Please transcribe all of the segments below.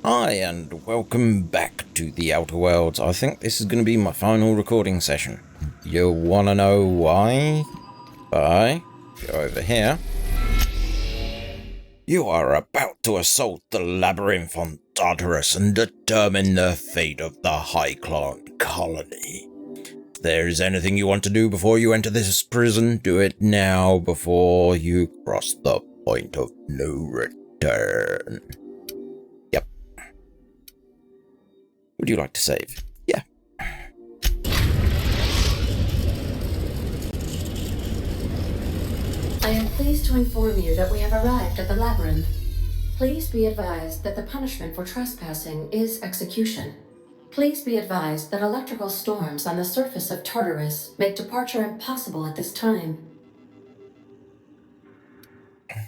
Hi, and welcome back to the Outer Worlds. I think this is going to be my final recording session. You want to know why? Go over here. You are about to assault the labyrinth on Tartarus and determine the fate of the High Clan colony. If there's anything you want to do before you enter this prison, do it now before you cross the point of no return. Would you like to save? Yeah. I am pleased to inform you that we have arrived at the labyrinth. Please be advised that the punishment for trespassing is execution. Please be advised that electrical storms on the surface of Tartarus make departure impossible at this time.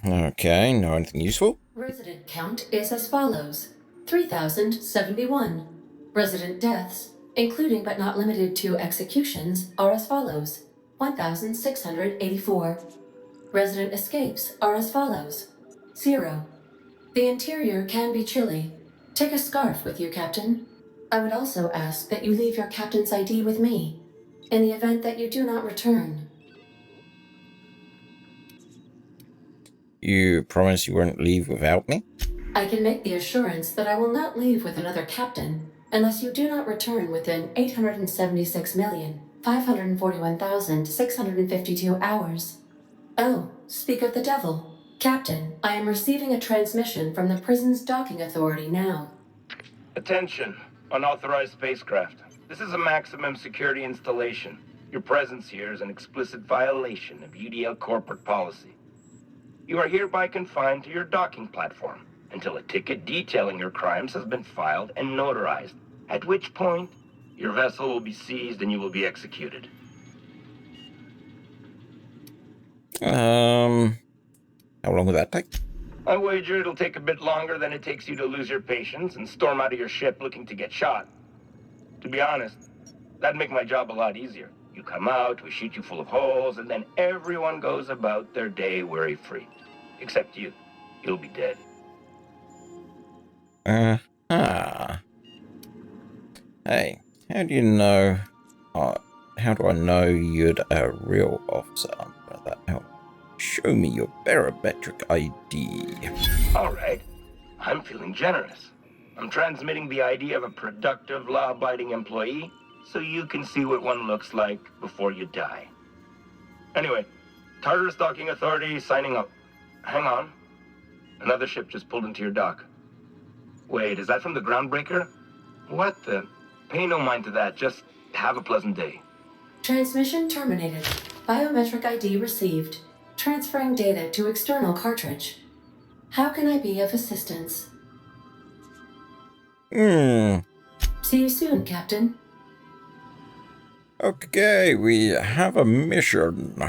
Okay, know anything useful? Resident count is as follows: 3,071. Resident deaths, including but not limited to executions, are as follows: 1,684. Resident escapes are as follows: 0. The interior can be chilly. Take a scarf with you, Captain. I would also ask that you leave your captain's ID with me, in the event that you do not return. You promise you won't leave without me? I can make the assurance that I will not leave with another captain unless you do not return within 876,541,652 hours. Oh, speak of the devil. Captain, I am receiving a transmission from the prison's docking authority now. Attention, unauthorized spacecraft. This is a maximum security installation. Your presence here is an explicit violation of UDL corporate policy. You are hereby confined to your docking platform until a ticket detailing your crimes has been filed and notarized, at which point your vessel will be seized and you will be executed. How long will that take? I wager it'll take a bit longer than it takes you to lose your patience and storm out of your ship looking to get shot. To be honest, that'd make my job a lot easier. You come out, we shoot you full of holes, and then everyone goes about their day worry-free. Except you. You'll be dead. Hey, how do you know... how do I know you're a real officer under that helmet? Show me your barometric ID. All right. I'm feeling generous. I'm transmitting the ID of a productive, law-abiding employee so you can see what one looks like before you die. Anyway, Tartarus Docking Authority signing up. Hang on. Another ship just pulled into your dock. Wait, is that from the Groundbreaker? What the... Pay no mind to that. Just have a pleasant day. Transmission terminated. Biometric ID received. Transferring data to external cartridge. How can I be of assistance? See you soon, Captain. Okay, we have a mission.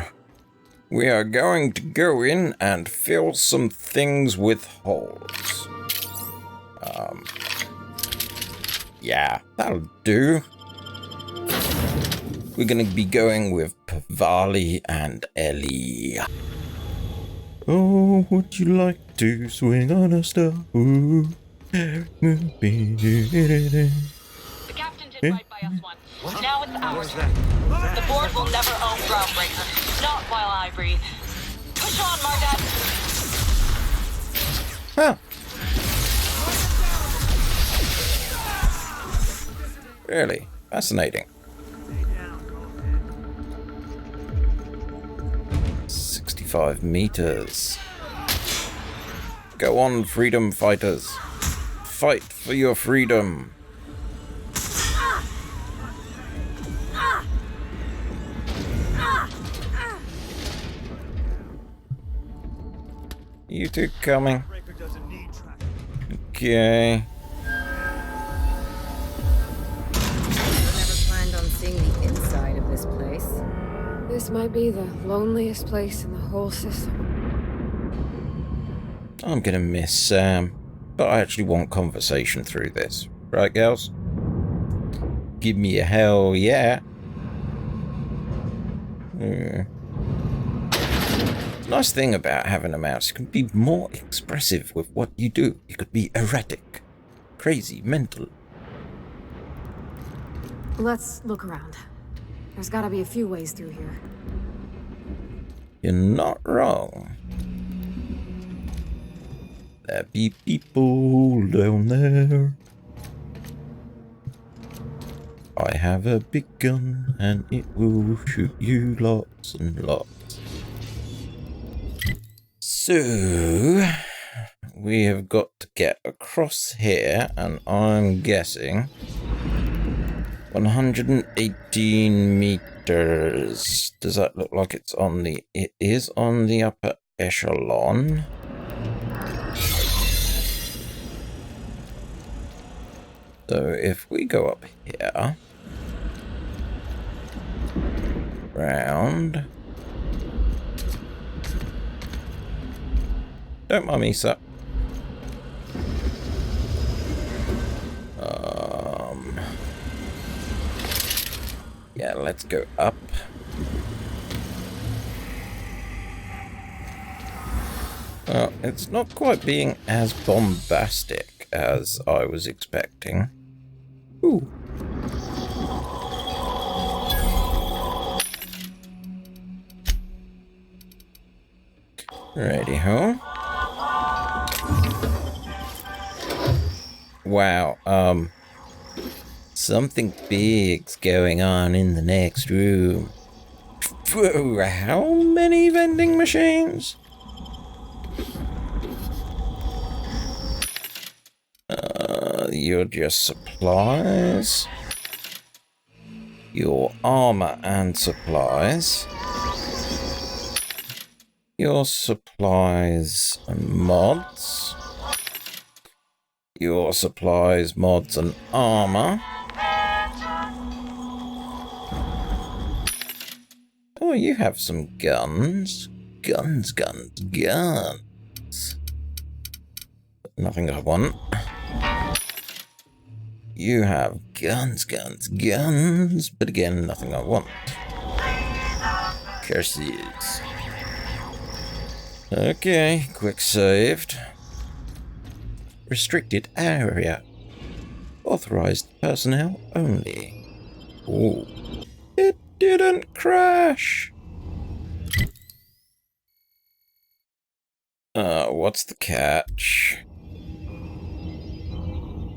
We are going to go in and fill some things with holes. Yeah, that'll do. We're gonna be going with Pavali and Ellie. Oh, would you like to swing on a star? Ooh. The captain did right by us once. Now it's ours. The board will never own Groundbreaker. Not while I breathe. Push on, Mardet! Huh. Really fascinating. 65 meters. Go on, freedom fighters. Fight for your freedom. You two coming? Okay. The inside of this place. This might be the loneliest place in the whole system. I'm gonna miss Sam, but I actually want conversation through this. Right, girls? Give me a hell yeah. Nice thing about having a mouse, you can be more expressive with what you do. You could be erratic, crazy, mental. Let's look around. There's gotta be a few ways through here. You're not wrong. There be people down there. I have a big gun and it will shoot you lots and lots. So, we have got to get across here, and I'm guessing 118 meters. Does that look like it's on the... It is on the upper echelon. So if we go up here, round. Don't mind me, sir. Yeah, let's go up. Well, it's not quite being as bombastic as I was expecting. Ooh. Righty-ho. Wow, something big's going on in the next room. Whoa, how many vending machines? You're just supplies. Your armor and supplies. Your supplies and mods. Your supplies, mods, and armor. Oh, you have some guns. Guns. But nothing I want. You have guns. But again, nothing I want. Curses. Okay, quick saved. Restricted area. Authorized personnel only. Ooh. It didn't crash. What's the catch?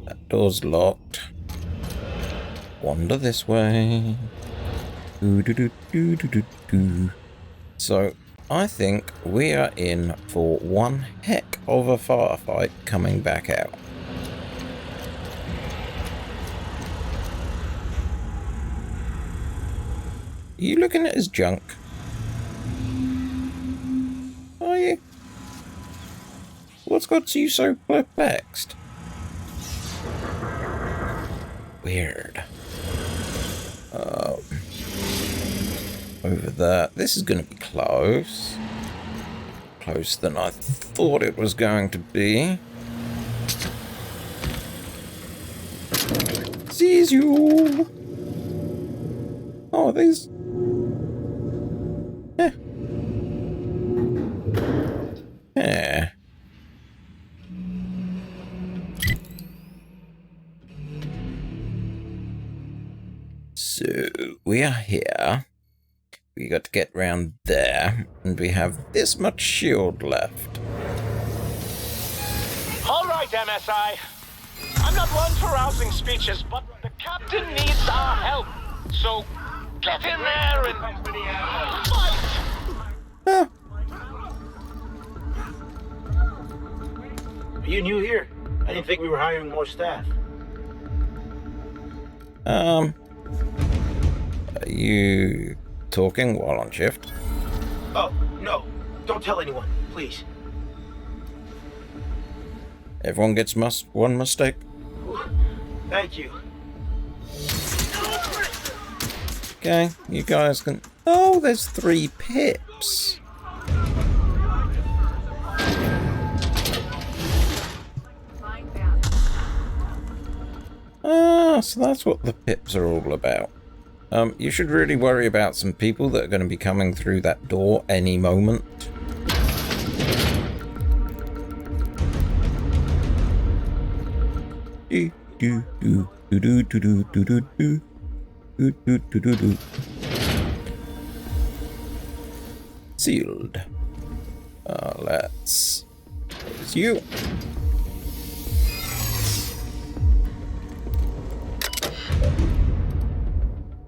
That door's locked. Wander this way. So, I think we are in for one heck of a firefight coming back out. Are you looking at his junk? Are you? What's got you so perplexed? Weird. Over there. This is going to be close. Closer than I thought it was going to be. Sees you. Oh, these. Yeah. So we are here. We got to get round there, and we have this much shield left. All right, MSI. I'm not one for rousing speeches, but the captain needs our help. So get in there and fight. Ah. Are you new here? I didn't think we were hiring more staff. Are you talking while on shift? Oh, no. Don't tell anyone, please. Everyone gets one mistake. Thank you. Okay, you guys can... Oh, there's 3 pips. Ah, so that's what the pips are all about. You should really worry about some people that are going to be coming through that door any moment. Do, do, do, do, do, do, do, do, do, do. Do, do, do, do, do. Sealed. Let's close you.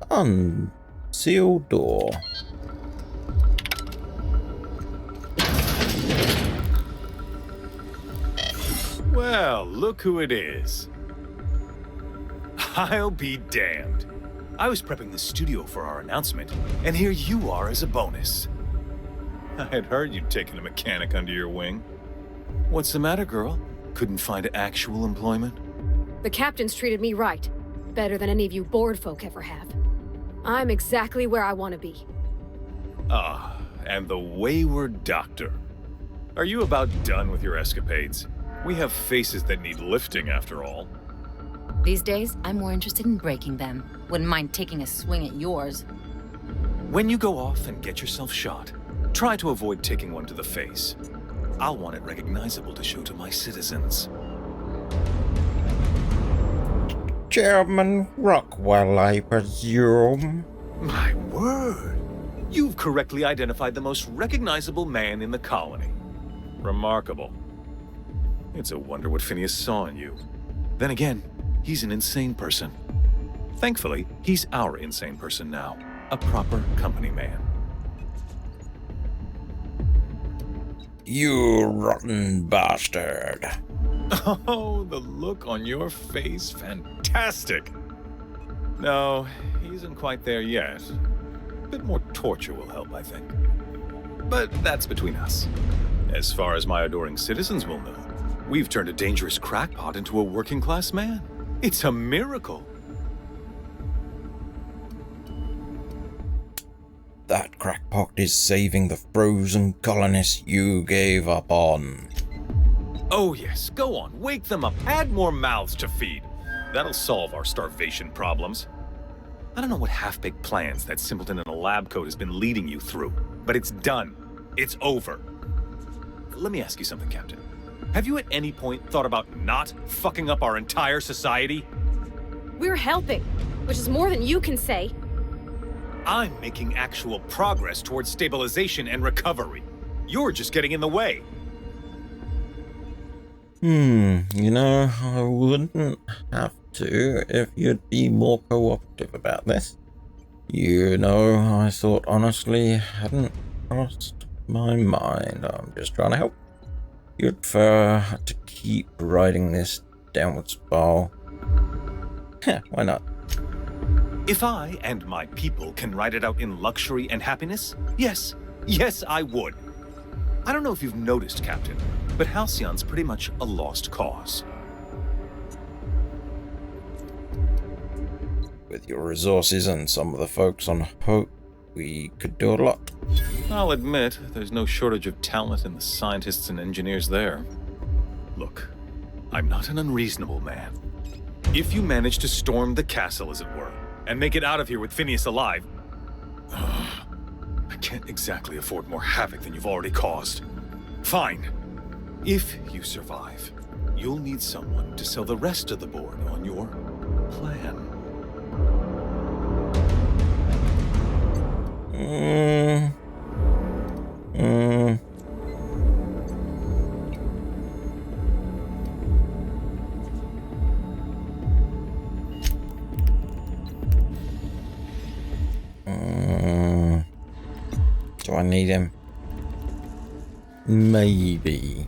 Unseal door. Well, look who it is. I'll be damned. I was prepping the studio for our announcement, and here you are as a bonus. I had heard you'd taken a mechanic under your wing. What's the matter, girl? Couldn't find actual employment? The captain's treated me right. Better than any of you bored folk ever have. I'm exactly where I want to be. Ah, and the wayward doctor. Are you about done with your escapades? We have faces that need lifting, after all. These days, I'm more interested in breaking them. Wouldn't mind taking a swing at yours. When you go off and get yourself shot, try to avoid taking one to the face. I'll want it recognizable to show to my citizens. Chairman Rockwell, I presume. My word! You've correctly identified the most recognizable man in the colony. Remarkable. It's a wonder what Phineas saw in you. Then again, he's an insane person. Thankfully, he's our insane person now. A proper company man. You rotten bastard. Oh, the look on your face. Fantastic. No, he isn't quite there yet. A bit more torture will help, I think. But that's between us. As far as my adoring citizens will know, we've turned a dangerous crackpot into a working-class man. It's a miracle. That crackpot is saving the frozen colonists you gave up on. Oh yes, go on, wake them up, add more mouths to feed. That'll solve our starvation problems. I don't know what half-baked plans that simpleton in a lab coat has been leading you through, but it's done. It's over. Let me ask you something, Captain. Have you at any point thought about not fucking up our entire society? We're helping, which is more than you can say. I'm making actual progress towards stabilization and recovery. You're just getting in the way. You know, I wouldn't have to if you'd be more cooperative about this. You know, I thought honestly hadn't crossed my mind. I'm just trying to help. You'd prefer to keep riding this downward spiral. Heh, why not? If I and my people can ride it out in luxury and happiness, yes, I would. I don't know if you've noticed, Captain, but Halcyon's pretty much a lost cause. With your resources and some of the folks on Hope, we could do a lot. I'll admit, there's no shortage of talent in the scientists and engineers there. Look, I'm not an unreasonable man. If you manage to storm the castle, as it were, and make it out of here with Phineas alive, I can't exactly afford more havoc than you've already caused. Fine. If you survive, you'll need someone to sell the rest of the board on your plan. Do I need him? Maybe.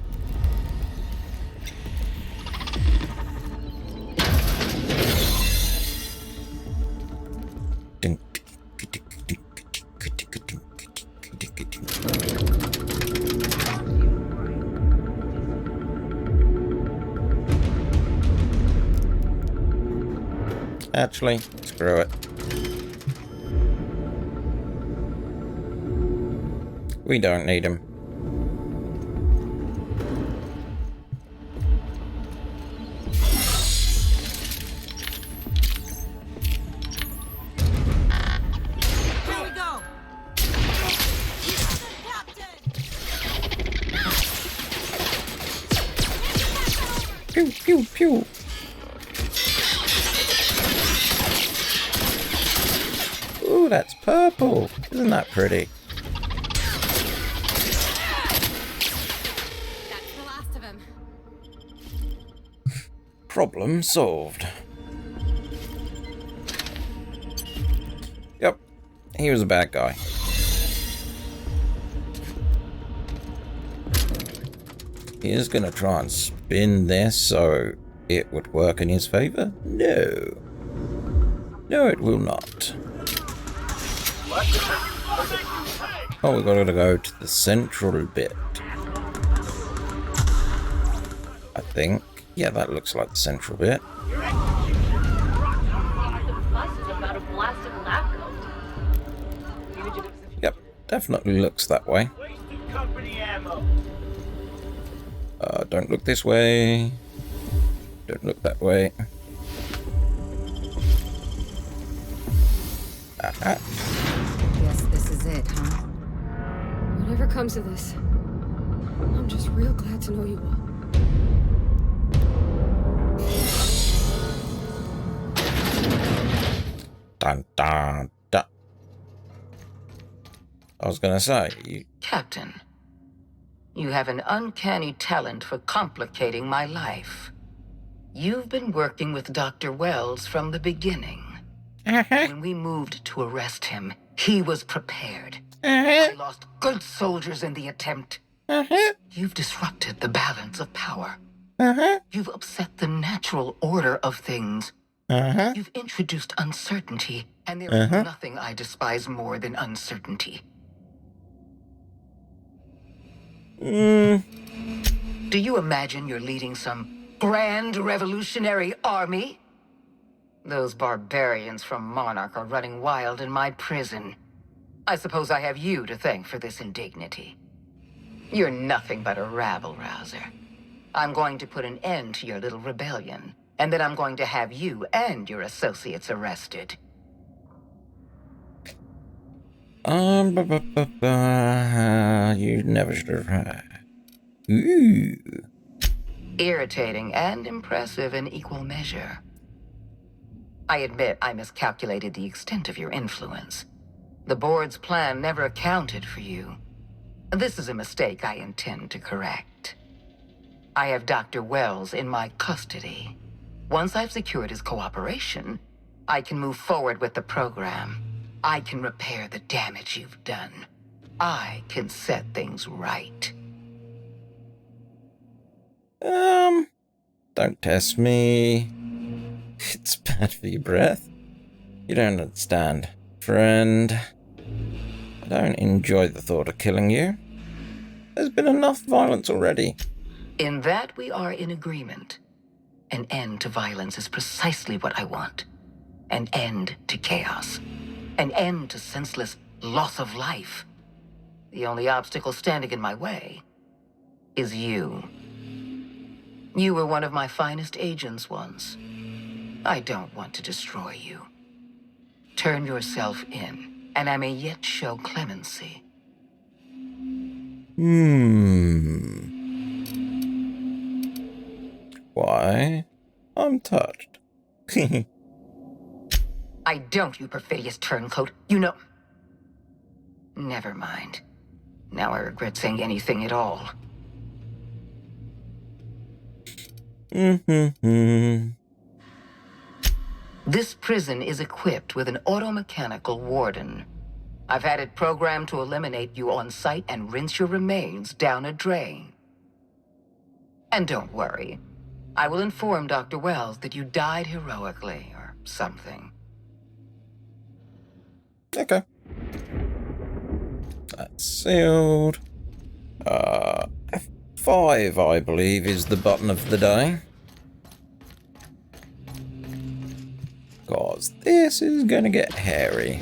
Actually, screw it. We don't need him. Here we go. Pew, pew, pew. Ooh, that's purple. Isn't that pretty? That's the last of him. Problem solved. Yep, he was a bad guy. He is gonna try and spin this so it would work in his favor? No. No, it will not. Oh, we gotta go to the central bit. I think. Yeah, that looks like the central bit. Yep, definitely looks that way. Don't look this way. Don't look that way. Aha. Guess this is it, huh? Whatever comes of this, I'm just real glad to know you all. Dun dun dun. I was gonna say, Captain, you have an uncanny talent for complicating my life. You've been working with Dr. Wells from the beginning. When we moved to arrest him, he was prepared. I lost good soldiers in the attempt. You've disrupted the balance of power. You've upset the natural order of things. You've introduced uncertainty, and there is nothing I despise more than uncertainty. Do you imagine you're leading some grand revolutionary army? Those barbarians from Monarch are running wild in my prison. I suppose I have you to thank for this indignity. You're nothing but a rabble-rouser. I'm going to put an end to your little rebellion, and then I'm going to have you and your associates arrested. You never should have. Ooh. Irritating and impressive in equal measure. I admit I miscalculated the extent of your influence. The board's plan never accounted for you. This is a mistake I intend to correct. I have Dr. Wells in my custody. Once I've secured his cooperation, I can move forward with the program. I can repair the damage you've done. I can set things right. Don't test me. It's bad for your breath. You don't understand, friend. I don't enjoy the thought of killing you. There's been enough violence already. In that we are in agreement. An end to violence is precisely what I want. An end to chaos. An end to senseless loss of life. The only obstacle standing in my way is you. You were one of my finest agents once. I don't want to destroy you. Turn yourself in, and I may yet show clemency. Why? I'm touched. I don't, you perfidious turncoat. You know... Never mind. Now I regret saying anything at all. This prison is equipped with an automechanical warden. I've had it programmed to eliminate you on sight and rinse your remains down a drain. And don't worry. I will inform Dr. Wells that you died heroically, or something. Okay. That's sealed. F5, I believe, is the button of the day. Because this is gonna get hairy.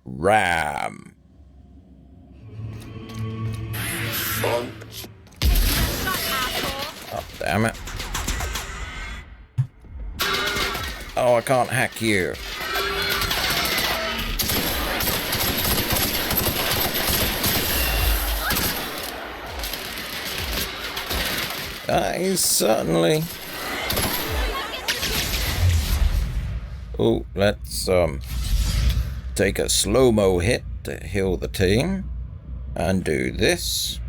Ram. Oh, damn it. Oh, I can't hack you. That is certainly... Oh, let's take a slow-mo hit to heal the team. And do this.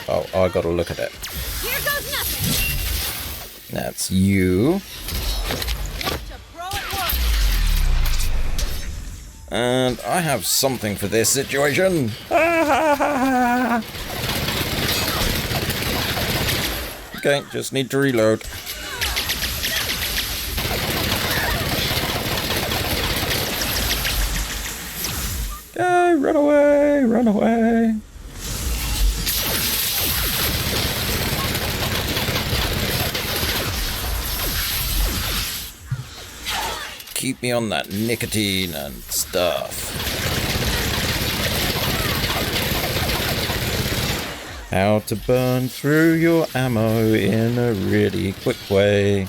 Oh, I gotta look at it. Here goes nothing. That's you. And I have something for this situation. Okay, just need to reload. Okay, run away, run away. Keep me on that nicotine and stuff. How to burn through your ammo in a really quick way.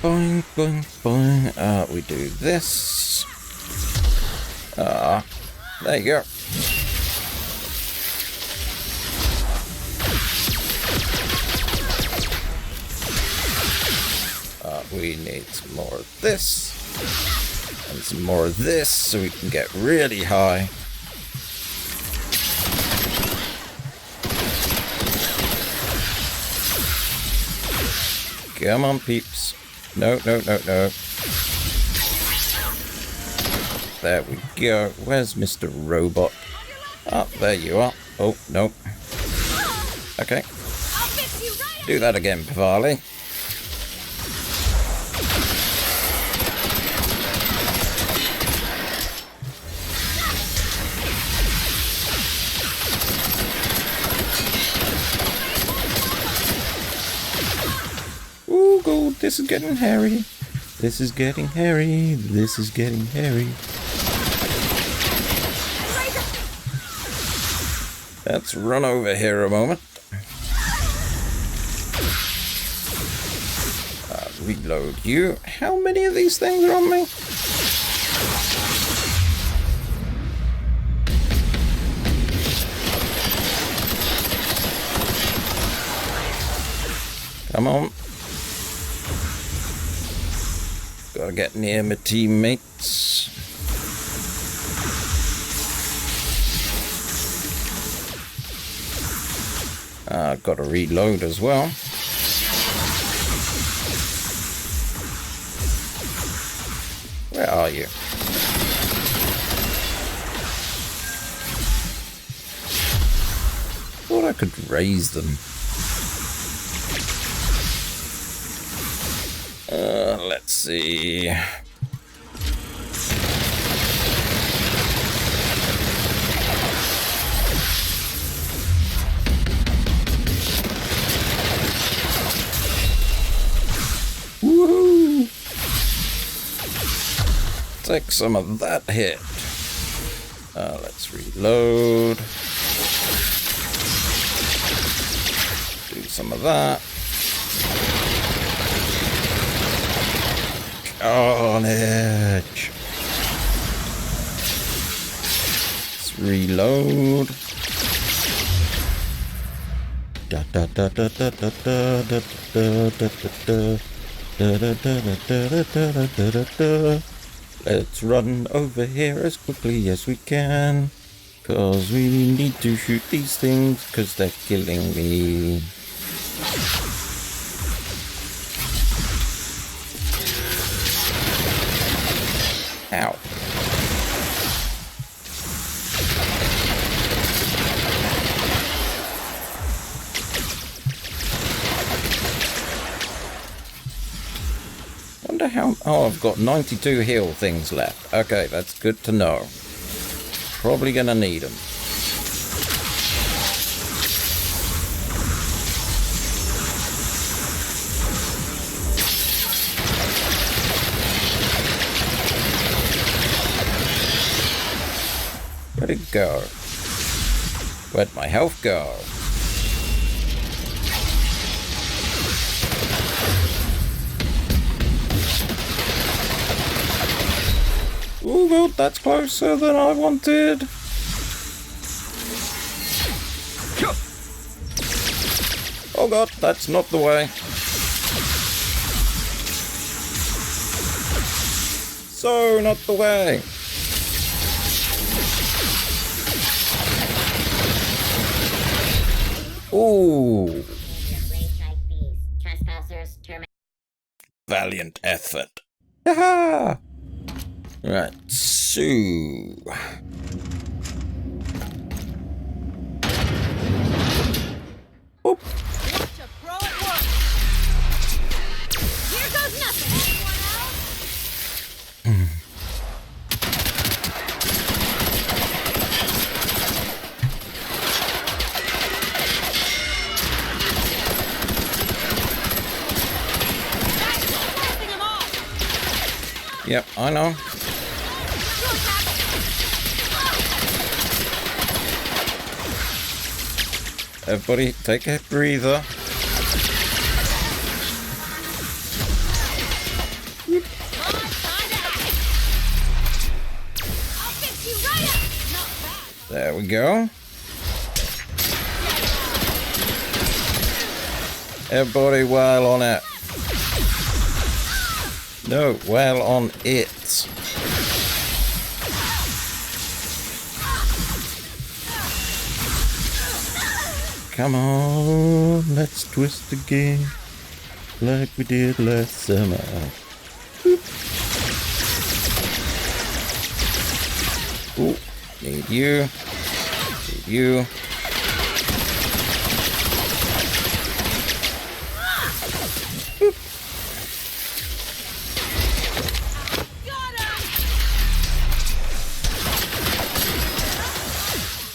Boing, boing, boing. We do this. There you go. We need some more of this. And some more of this so we can get really high. Come on, peeps. No, no, no, no. There we go. Where's Mr. Robot? Oh, there you are. Oh, no. Okay. Do that again, Pavali. Ooh, gold. This is getting hairy. This is getting hairy. This is getting hairy. Let's run over here a moment. Reload you. How many of these things are on me? Come on. Gotta get near my teammates. Gotta reload as well. Where are you? Thought I could raise them. Let's see. Woohoo! Take some of that hit. Let's reload. Do some of that. Carnage. Let's reload. Da da da da da da da da da da da. Let's run over here as quickly as we can, cause we need to shoot these things, cause they're killing me. Ow. Wonder how... Oh, I've got 92 heal things left. Okay, that's good to know. Probably gonna need them. Where'd it go? Where'd my health go? Ooh. Oh god, that's closer than I wanted. Oh god, that's not the way. So not the way. Ooh. Valiant effort. Yaha! Right, so... Oop. Here goes nothing! Anyone else? Yep, I know. Everybody, take a breather. There we go. Everybody well on it. No, well on it. Come on, let's twist again, like we did last summer. Ooh, need you. Need you.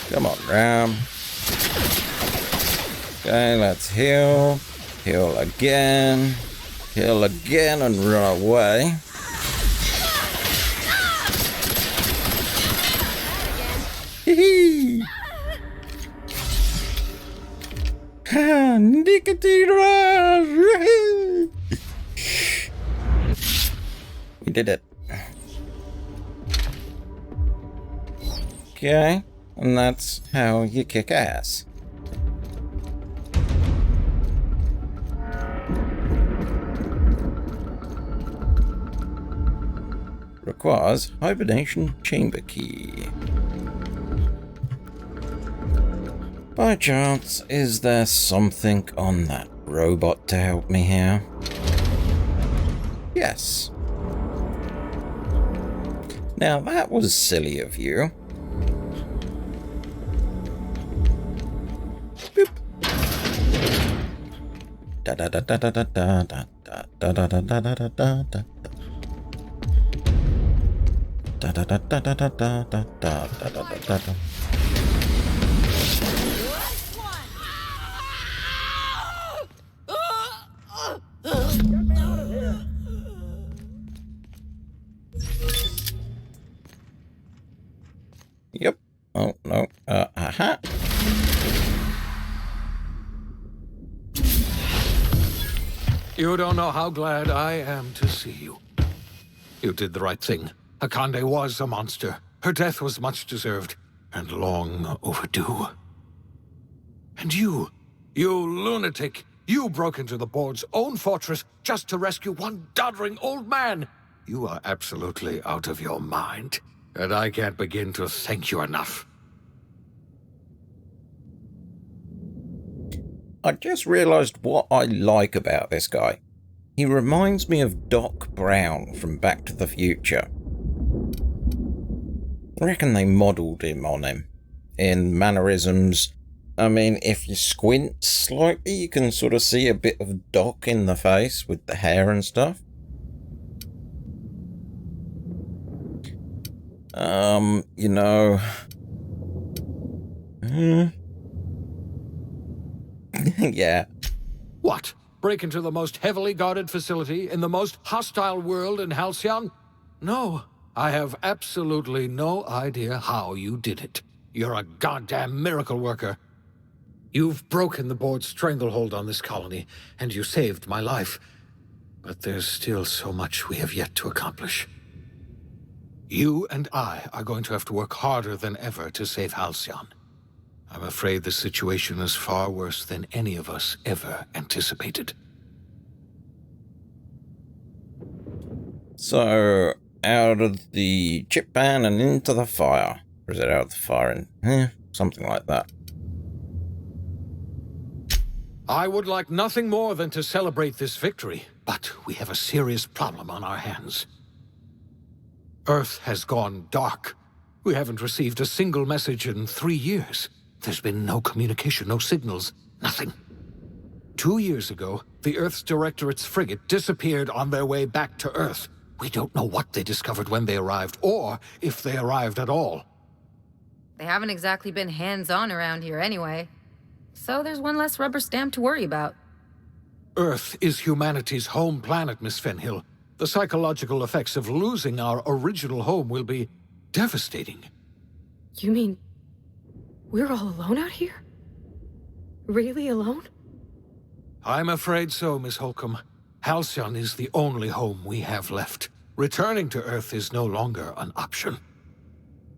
Come on, Ram. Okay, let's heal. Heal again. Heal again and run away. Hee hee. Nicotine rush! We did it. Okay, and that's how you kick ass. Requires hibernation chamber key. By chance, is there something on that robot to help me here? Yes. Now that was silly of you. Boop. Da da da da da da da da da da da da da da da da. Da da da da da da da da da da da da. Yep. Oh no. Aha. You don't know how glad I am to see you. You did the right thing. Akande was a monster. Her death was much deserved, and long overdue. And you lunatic, you broke into the board's own fortress just to rescue one doddering old man. You are absolutely out of your mind, and I can't begin to thank you enough. I just realised what I like about this guy. He reminds me of Doc Brown from Back to the Future. I reckon they modelled him on him in mannerisms. I mean, if you squint slightly, you can sort of see a bit of Doc in the face with the hair and stuff. You know... yeah. What? Break into the most heavily guarded facility in the most hostile world in Halcyon? No, I have absolutely no idea how you did it. You're a goddamn miracle worker. You've broken the board's stranglehold on this colony, and you saved my life. But there's still so much we have yet to accomplish. You and I are going to have to work harder than ever to save Halcyon. I'm afraid the situation is far worse than any of us ever anticipated. So, out of the chip pan and into the fire. Or is it out of the fire and... something like that. I would like nothing more than to celebrate this victory, but we have a serious problem on our hands. Earth has gone dark. We haven't received a single message in 3 years. There's been no communication, no signals, nothing. 2 years ago, the Earth's Directorate's frigate disappeared on their way back to Earth. We don't know what they discovered when they arrived, or if they arrived at all. They haven't exactly been hands-on around here anyway. So there's one less rubber stamp to worry about. Earth is humanity's home planet, Miss Fenhill. The psychological effects of losing our original home will be devastating. You mean we're all alone out here? Really alone? I'm afraid so, Miss Holcomb. Halcyon is the only home we have left. Returning to Earth is no longer an option.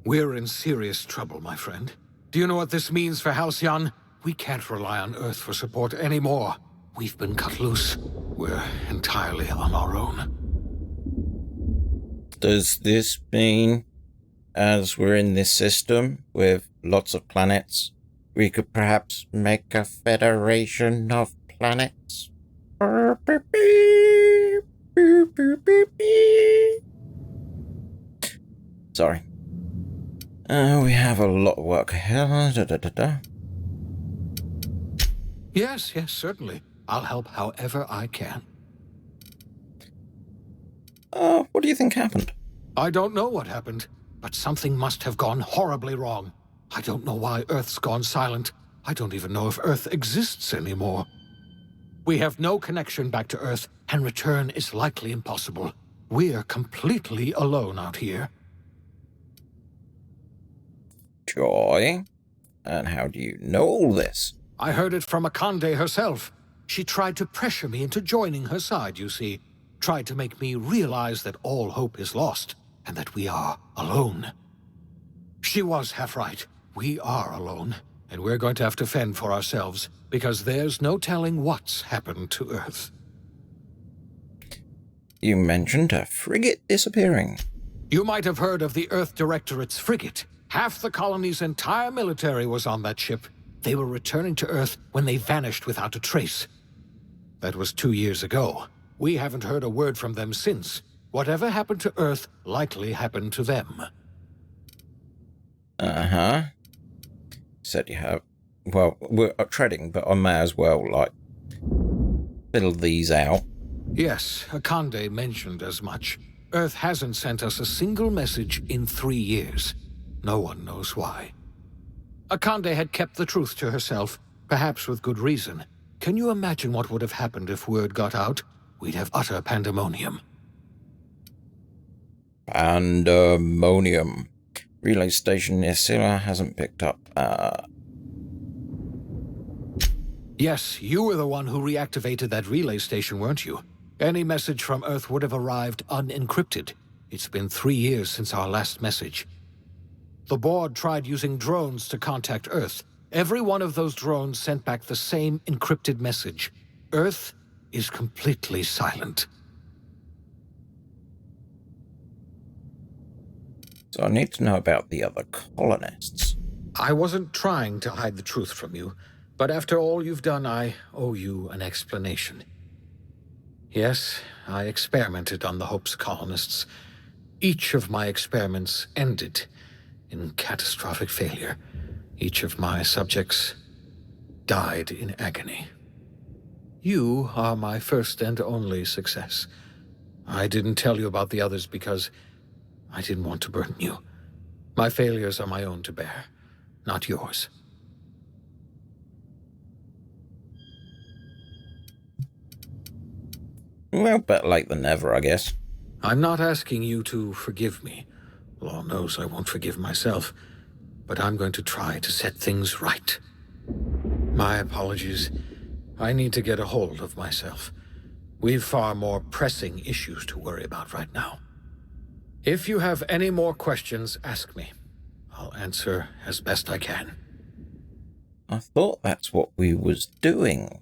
We're in serious trouble, my friend. Do you know what this means for Halcyon? We can't rely on Earth for support anymore. We've been cut loose. We're entirely on our own. Does this mean, as we're in this system with lots of planets, we could perhaps make a federation of planets? Sorry. We have a lot of work here. Yes, certainly. I'll help however I can. What do you think happened? I don't know what happened, but something must have gone horribly wrong. I don't know why Earth's gone silent. I don't even know if Earth exists anymore. We have no connection back to Earth, and return is likely impossible. We're completely alone out here. Joy? And how do you know all this? I heard it from Akande herself. She tried to pressure me into joining her side, you see. Tried to make me realize that all hope is lost, and that we are alone. She was half right. We are alone, and we're going to have to fend for ourselves, because there's no telling what's happened to Earth. You mentioned a frigate disappearing. You might have heard of the Earth Directorate's frigate. Half the colony's entire military was on that ship. They were returning to Earth when they vanished without a trace. That was 2 years ago. We haven't heard a word from them since. Whatever happened to Earth likely happened to them. Uh-huh. Said you have... Well, we're treading, but I may as well, fill these out. Yes, Akande mentioned as much. Earth hasn't sent us a single message in 3 years. No one knows why. Akande had kept the truth to herself, perhaps with good reason. Can you imagine what would have happened if word got out? We'd have utter pandemonium. Pandemonium. Relay station near Silla hasn't picked up. Yes, you were the one who reactivated that relay station, weren't you? Any message from Earth would have arrived unencrypted. It's been 3 years since our last message. The board tried using drones to contact Earth. Every one of those drones sent back the same encrypted message. Earth is completely silent. So I need to know about the other colonists. I wasn't trying to hide the truth from you, but after all you've done, I owe you an explanation. Yes, I experimented on the Hope's colonists. Each of my experiments ended in catastrophic failure. Each of my subjects died in agony. You are my first and only success. I didn't tell you about the others because I didn't want to burden you. My failures are my own to bear, not yours. Well, better late than never, I guess. I'm not asking you to forgive me. Law knows I won't forgive myself, but I'm going to try to set things right. My apologies. I need to get a hold of myself. We've far more pressing issues to worry about right now. If you have any more questions, ask me. I'll answer as best I can. I thought that's what we was doing.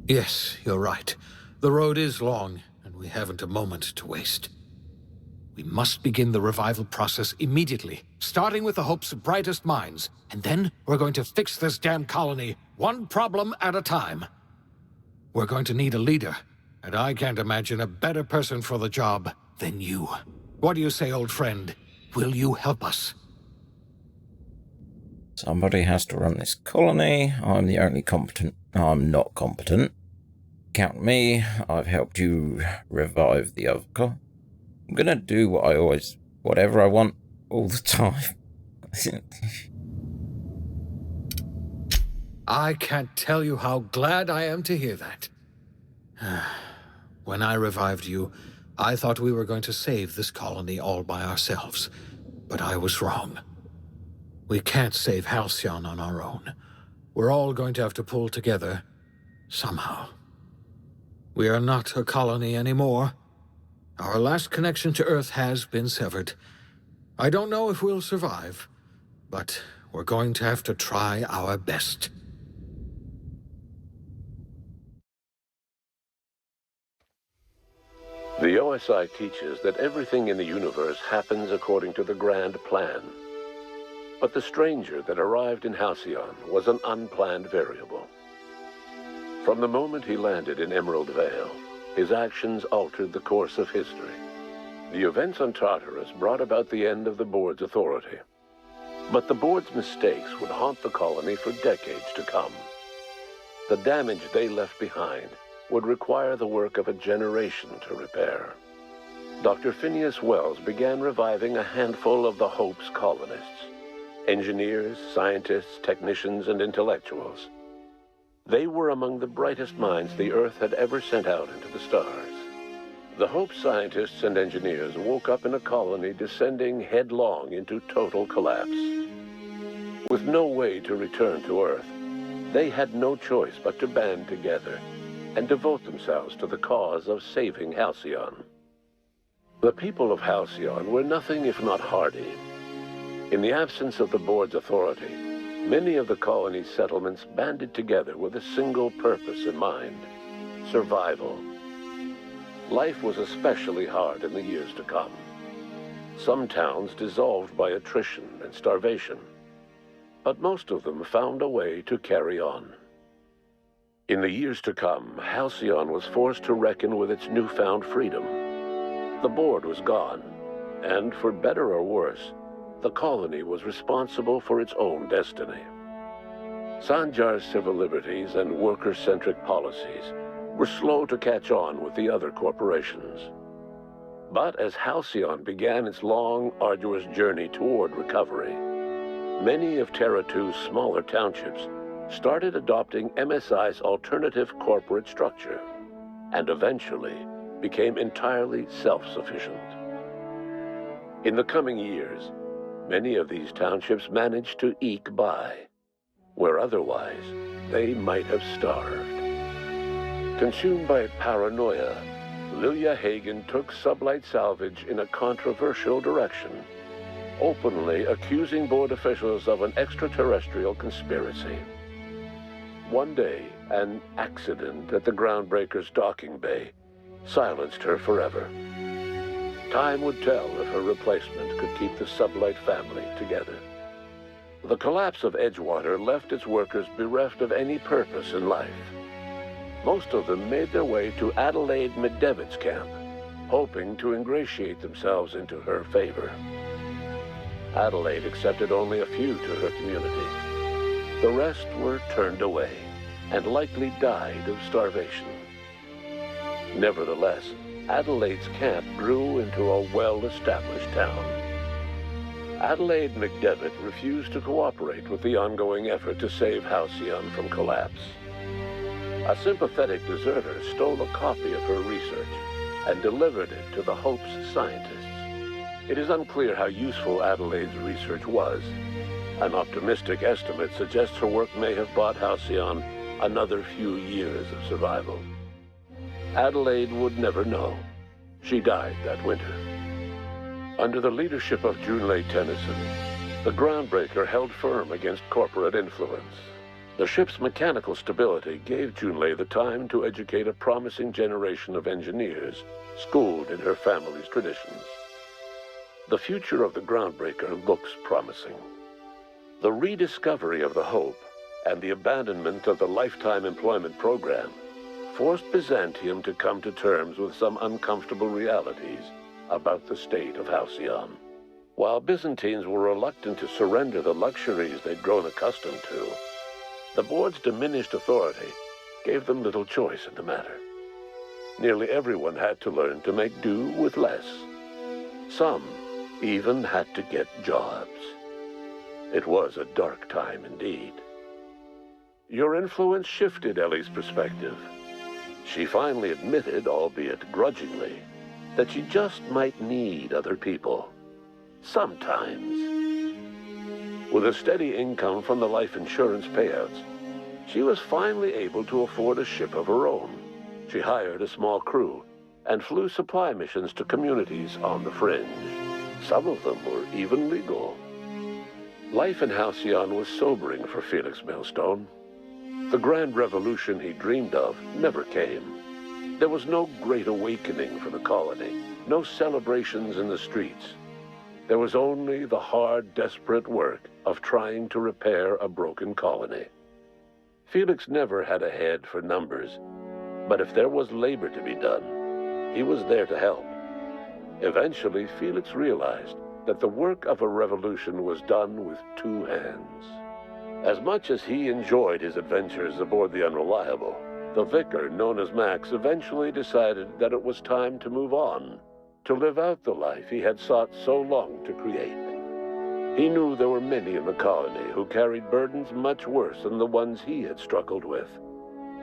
Yes, you're right. The road is long, and we haven't a moment to waste. We must begin the revival process immediately, starting with the Hope's brightest minds, and then we're going to fix this damn colony, one problem at a time. We're going to need a leader, and I can't imagine a better person for the job than you. What do you say, old friend? Will you help us? Somebody has to run this colony. I'm the only competent. I'm not competent. Count me. I've helped you revive the other colony. I'm gonna do whatever I want all the time. I can't tell you how glad I am to hear that. When I revived you, I thought we were going to save this colony all by ourselves, but I was wrong. We can't save Halcyon on our own. We're all going to have to pull together, somehow. We are not a colony anymore. Our last connection to Earth has been severed. I don't know if we'll survive, but we're going to have to try our best. The OSI teaches that everything in the universe happens according to the grand plan. But the stranger that arrived in Halcyon was an unplanned variable. From the moment he landed in Emerald Vale, his actions altered the course of history. The events on Tartarus brought about the end of the board's authority. But the board's mistakes would haunt the colony for decades to come. The damage they left behind would require the work of a generation to repair. Dr. Phineas Wells began reviving a handful of the Hope's colonists. Engineers, scientists, technicians, and intellectuals. They were among the brightest minds the Earth had ever sent out into the stars. The Hope scientists and engineers woke up in a colony descending headlong into total collapse. With no way to return to Earth, they had no choice but to band together and devote themselves to the cause of saving Halcyon. The people of Halcyon were nothing if not hardy. In the absence of the board's authority, many of the colony's settlements banded together with a single purpose in mind: survival. Life was especially hard in the years to come. Some towns dissolved by attrition and starvation, but most of them found a way to carry on. In the years to come, Halcyon was forced to reckon with its newfound freedom. The board was gone, and for better or worse, the colony was responsible for its own destiny. Sanjar's civil liberties and worker-centric policies were slow to catch on with the other corporations. But as Halcyon began its long, arduous journey toward recovery, many of Terra 2's smaller townships started adopting MSI's alternative corporate structure, and eventually became entirely self-sufficient. In the coming years, many of these townships managed to eke by, where otherwise they might have starved. Consumed by paranoia, Lilia Hagen took Sublight Salvage in a controversial direction, openly accusing board officials of an extraterrestrial conspiracy. One day, an accident at the Groundbreaker's docking bay silenced her forever. Time would tell if her replacement could keep the Sublight family together. The collapse of Edgewater left its workers bereft of any purpose in life. Most of them made their way to Adelaide McDevitt's camp, hoping to ingratiate themselves into her favor. Adelaide accepted only a few to her community. The rest were turned away and likely died of starvation. Nevertheless, Adelaide's camp grew into a well-established town. Adelaide McDevitt refused to cooperate with the ongoing effort to save Halcyon from collapse. A sympathetic deserter stole a copy of her research and delivered it to the Hope's scientists. It is unclear how useful Adelaide's research was. An optimistic estimate suggests her work may have bought Halcyon another few years of survival. Adelaide would never know. She died that winter. Under the leadership of Junlei Tennyson, the Groundbreaker held firm against corporate influence. The ship's mechanical stability gave Junlei the time to educate a promising generation of engineers, schooled in her family's traditions. The future of the Groundbreaker looks promising. The rediscovery of the Hope and the abandonment of the lifetime employment program forced Byzantium to come to terms with some uncomfortable realities about the state of Halcyon. While Byzantines were reluctant to surrender the luxuries they'd grown accustomed to, the board's diminished authority gave them little choice in the matter. Nearly everyone had to learn to make do with less. Some even had to get jobs. It was a dark time indeed. Your influence shifted Ellie's perspective. She finally admitted, albeit grudgingly, that she just might need other people. Sometimes. With a steady income from the life insurance payouts, she was finally able to afford a ship of her own. She hired a small crew and flew supply missions to communities on the fringe. Some of them were even legal. Life in Halcyon was sobering for Felix Millstone. The grand revolution he dreamed of never came. There was no great awakening for the colony, no celebrations in the streets. There was only the hard, desperate work of trying to repair a broken colony. Felix never had a head for numbers, but if there was labor to be done, he was there to help. Eventually, Felix realized that the work of a revolution was done with two hands. As much as he enjoyed his adventures aboard the Unreliable, the vicar, known as Max, eventually decided that it was time to move on, to live out the life he had sought so long to create. He knew there were many in the colony who carried burdens much worse than the ones he had struggled with,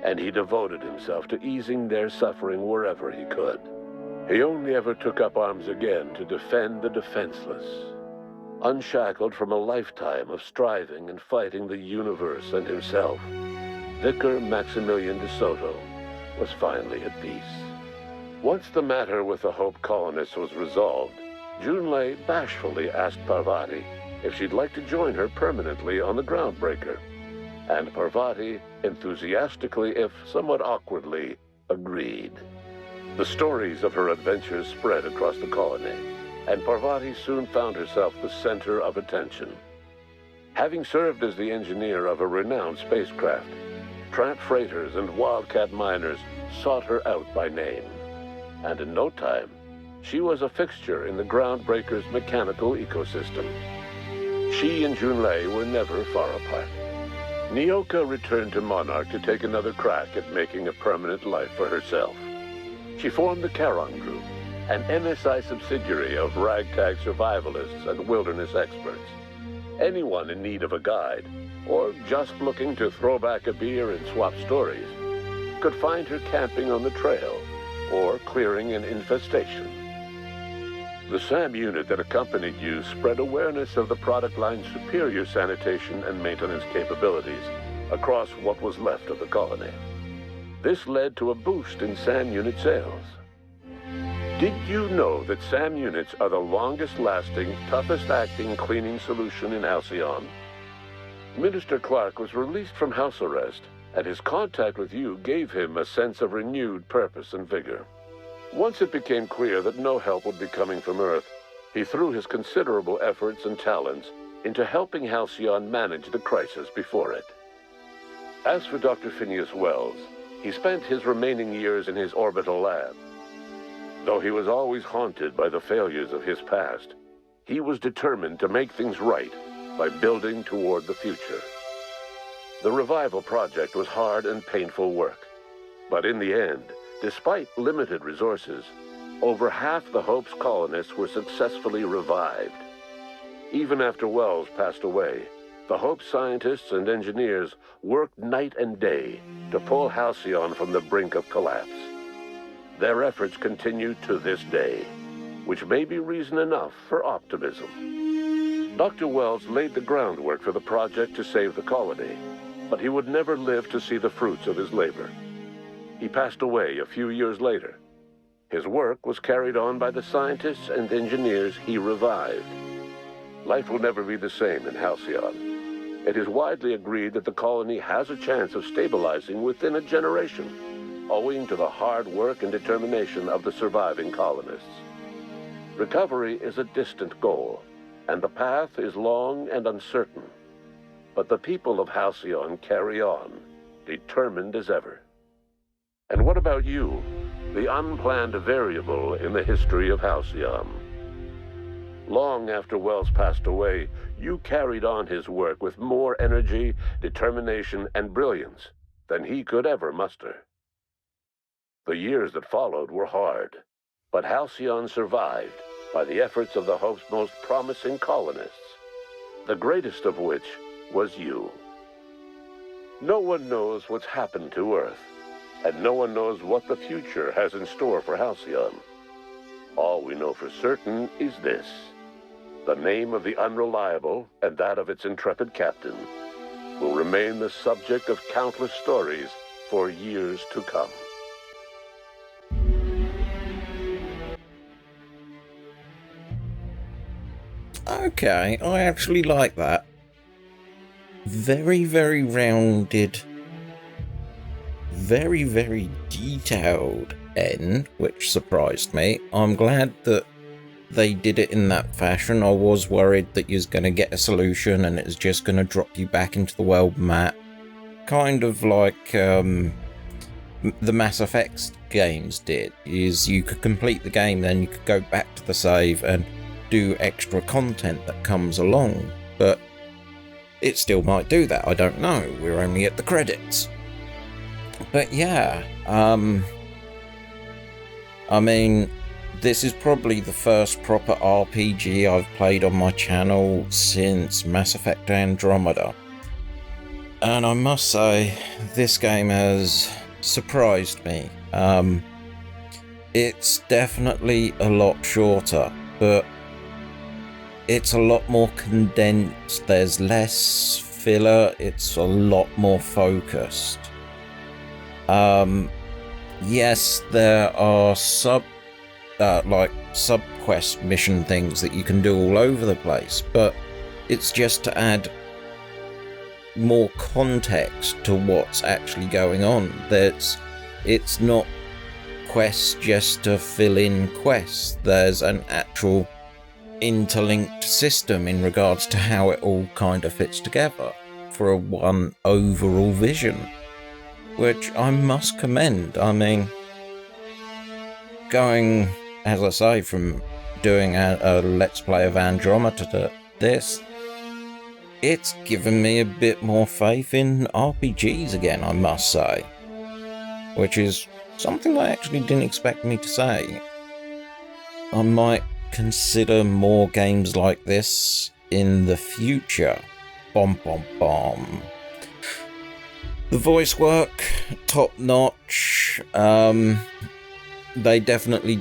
and he devoted himself to easing their suffering wherever he could. He only ever took up arms again to defend the defenseless. Unshackled from a lifetime of striving and fighting the universe and himself, Vicar Maximilian de Soto was finally at peace. Once the matter with the Hope colonists was resolved, Junlei bashfully asked Parvati if she'd like to join her permanently on the Groundbreaker, and Parvati enthusiastically, if somewhat awkwardly, agreed. The stories of her adventures spread across the colony, and Parvati soon found herself the center of attention. Having served as the engineer of a renowned spacecraft, tramp freighters and wildcat miners sought her out by name, and in no time, she was a fixture in the Groundbreaker's mechanical ecosystem. She and Junlei were never far apart. Nyoka returned to Monarch to take another crack at making a permanent life for herself. She formed the Charon Group, an MSI subsidiary of ragtag survivalists and wilderness experts. Anyone in need of a guide, or just looking to throw back a beer and swap stories, could find her camping on the trail, or clearing an infestation. The SAM unit that accompanied you spread awareness of the product line's superior sanitation and maintenance capabilities across what was left of the colony. This led to a boost in SAM unit sales. Did you know that SAM units are the longest-lasting, toughest-acting cleaning solution in Halcyon? Minister Clark was released from house arrest, and his contact with you gave him a sense of renewed purpose and vigor. Once it became clear that no help would be coming from Earth, he threw his considerable efforts and talents into helping Halcyon manage the crisis before it. As for Dr. Phineas Wells, he spent his remaining years in his orbital lab. Though he was always haunted by the failures of his past, he was determined to make things right by building toward the future. The revival project was hard and painful work, but in the end, despite limited resources, over half the Hope's colonists were successfully revived. Even after Wells passed away, the Hope scientists and engineers worked night and day to pull Halcyon from the brink of collapse. Their efforts continue to this day, which may be reason enough for optimism. Dr. Wells laid the groundwork for the project to save the colony, but he would never live to see the fruits of his labor. He passed away a few years later. His work was carried on by the scientists and engineers he revived. Life will never be the same in Halcyon. It is widely agreed that the colony has a chance of stabilizing within a generation, owing to the hard work and determination of the surviving colonists. Recovery is a distant goal, and the path is long and uncertain. But the people of Halcyon carry on, determined as ever. And what about you, the unplanned variable in the history of Halcyon? Long after Wells passed away, you carried on his work with more energy, determination, and brilliance than he could ever muster. The years that followed were hard, but Halcyon survived by the efforts of the Hope's most promising colonists, the greatest of which was you. No one knows what's happened to Earth, and no one knows what the future has in store for Halcyon. All we know for certain is this: the name of the Unreliable and that of its intrepid captain will remain the subject of countless stories for years to come. Okay, I actually like that. Very, very rounded, very, very detailed end, which surprised me. I'm glad that they did it in that fashion. I was worried that you're going to get a solution and it's just going to drop you back into the world map. Kind of like the Mass Effect games did, is you could complete the game, then you could go back to the save and do extra content that comes along. But it still might do that, I don't know. We're only at the credits. But yeah, I mean, this is probably the first proper RPG I've played on my channel since Mass Effect Andromeda. And I must say, this game has surprised me. It's definitely a lot shorter, but it's a lot more condensed. There's less filler. It's a lot more focused. Yes, there are sub-quest mission things that you can do all over the place, but it's just to add more context to what's actually going on. It's not quests just to fill in quests. There's an actual interlinked system in regards to how it all kind of fits together for a one overall vision, which I must commend. I mean, going, as I say, from doing a Let's Play of Andromeda to this, it's given me a bit more faith in RPGs again, I must say, which is something I actually didn't expect me to say. I might consider more games like this in the future. Bom bom bom. The voice work, top notch. They definitely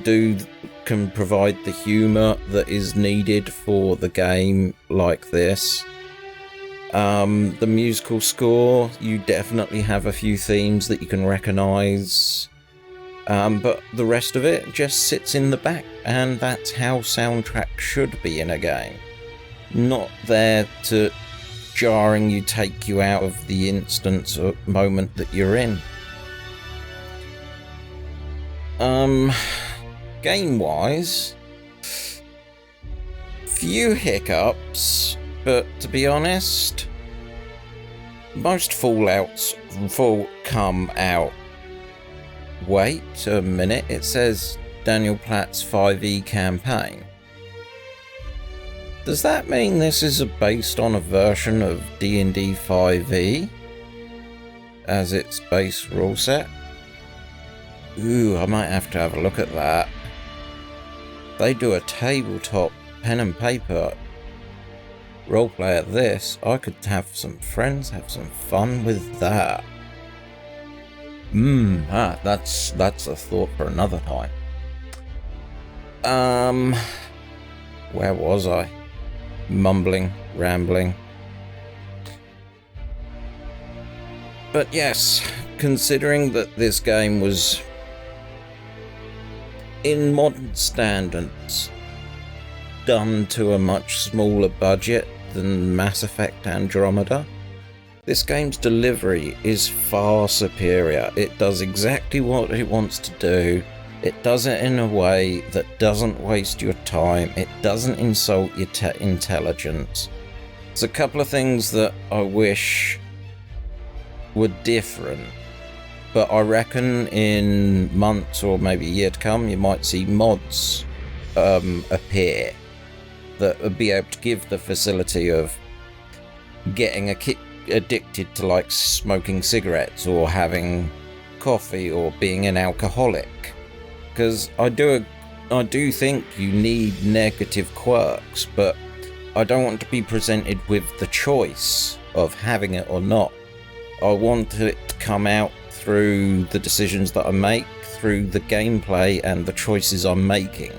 can provide the humour that is needed for the game like this. The musical score, you definitely have a few themes that you can recognise. But the rest of it just sits in the back, and that's how soundtracks should be in a game. Not there to jarring you, take you out of the instance or moment that you're in. Game-wise, few hiccups, but to be honest, most Fallouts come out. Wait a minute, it says Daniel Platt's 5e campaign. Does that mean this is based on a version of D&D 5e as its base rule set? Ooh, I might have to have a look at that. They do a tabletop pen and paper roleplay at this. I could have some friends, have some fun with that. That's a thought for another time. Where was I? Mumbling, rambling. But yes, considering that this game was in modern standards, done to a much smaller budget than Mass Effect Andromeda, this game's delivery is far superior. It does exactly what it wants to do. It does it in a way that doesn't waste your time. It doesn't insult your intelligence. There's a couple of things that I wish were different, but I reckon in months or maybe a year to come, you might see mods appear that would be able to give the facility of getting addicted to like smoking cigarettes or having coffee or being an alcoholic. Because I do think you need negative quirks, but I don't want to be presented with the choice of having it or not. I want it to come out through the decisions that I make, through the gameplay and the choices I'm making.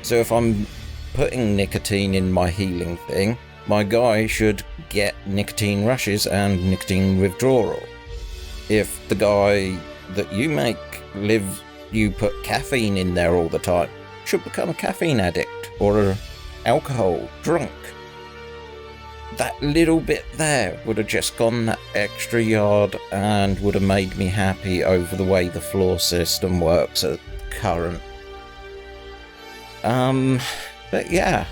So if I'm putting nicotine in my healing thing, my guy should get nicotine rushes and nicotine withdrawal. If the guy that you make you put caffeine in there all the time, should become a caffeine addict or an alcohol drunk. That little bit there would have just gone that extra yard and would have made me happy over the way the floor system works at current. But yeah,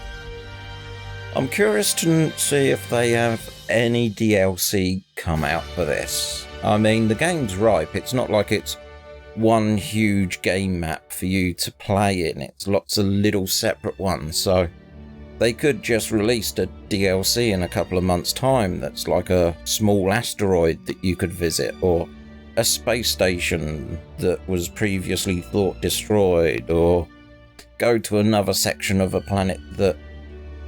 I'm curious to see if they have any DLC come out for this. I mean, the game's ripe. It's not like it's one huge game map for you to play in. It's lots of little separate ones, so they could just release a DLC in a couple of months' time that's like a small asteroid that you could visit, or a space station that was previously thought destroyed, or go to another section of a planet that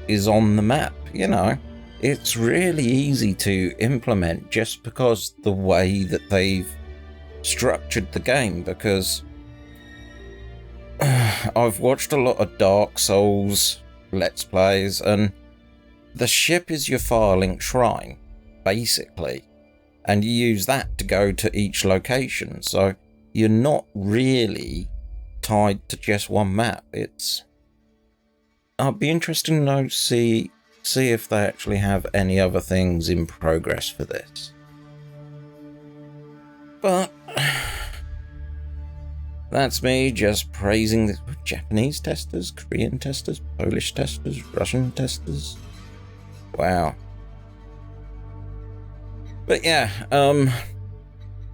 is on the map. You know, it's really easy to implement just because the way that they've structured the game, because I've watched a lot of Dark Souls Let's Plays, and the ship is your Firelink shrine, basically, and you use that to go to each location, so you're not really tied to just one map. I'll be interested to know, see if they actually have any other things in progress for this. But that's me just praising the Japanese testers, Korean testers, Polish testers, Russian testers. Wow. But yeah,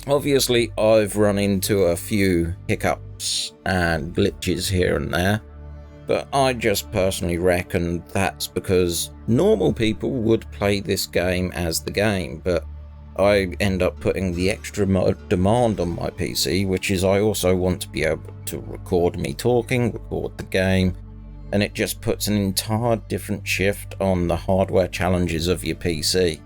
obviously I've run into a few hiccups and glitches here and there, but I just personally reckon that's because normal people would play this game as the game, but I end up putting the extra demand on my PC, which is I also want to be able to record me talking, record the game, and it just puts an entire different shift on the hardware challenges of your PC.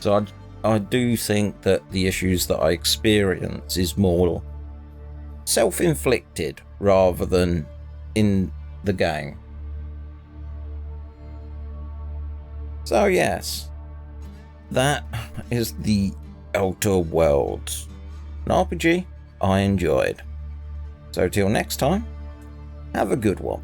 So I do think that the issues that I experience is more self-inflicted rather than in the game. So yes, that is the Outer Worlds, an RPG I enjoyed. So till next time, have a good one.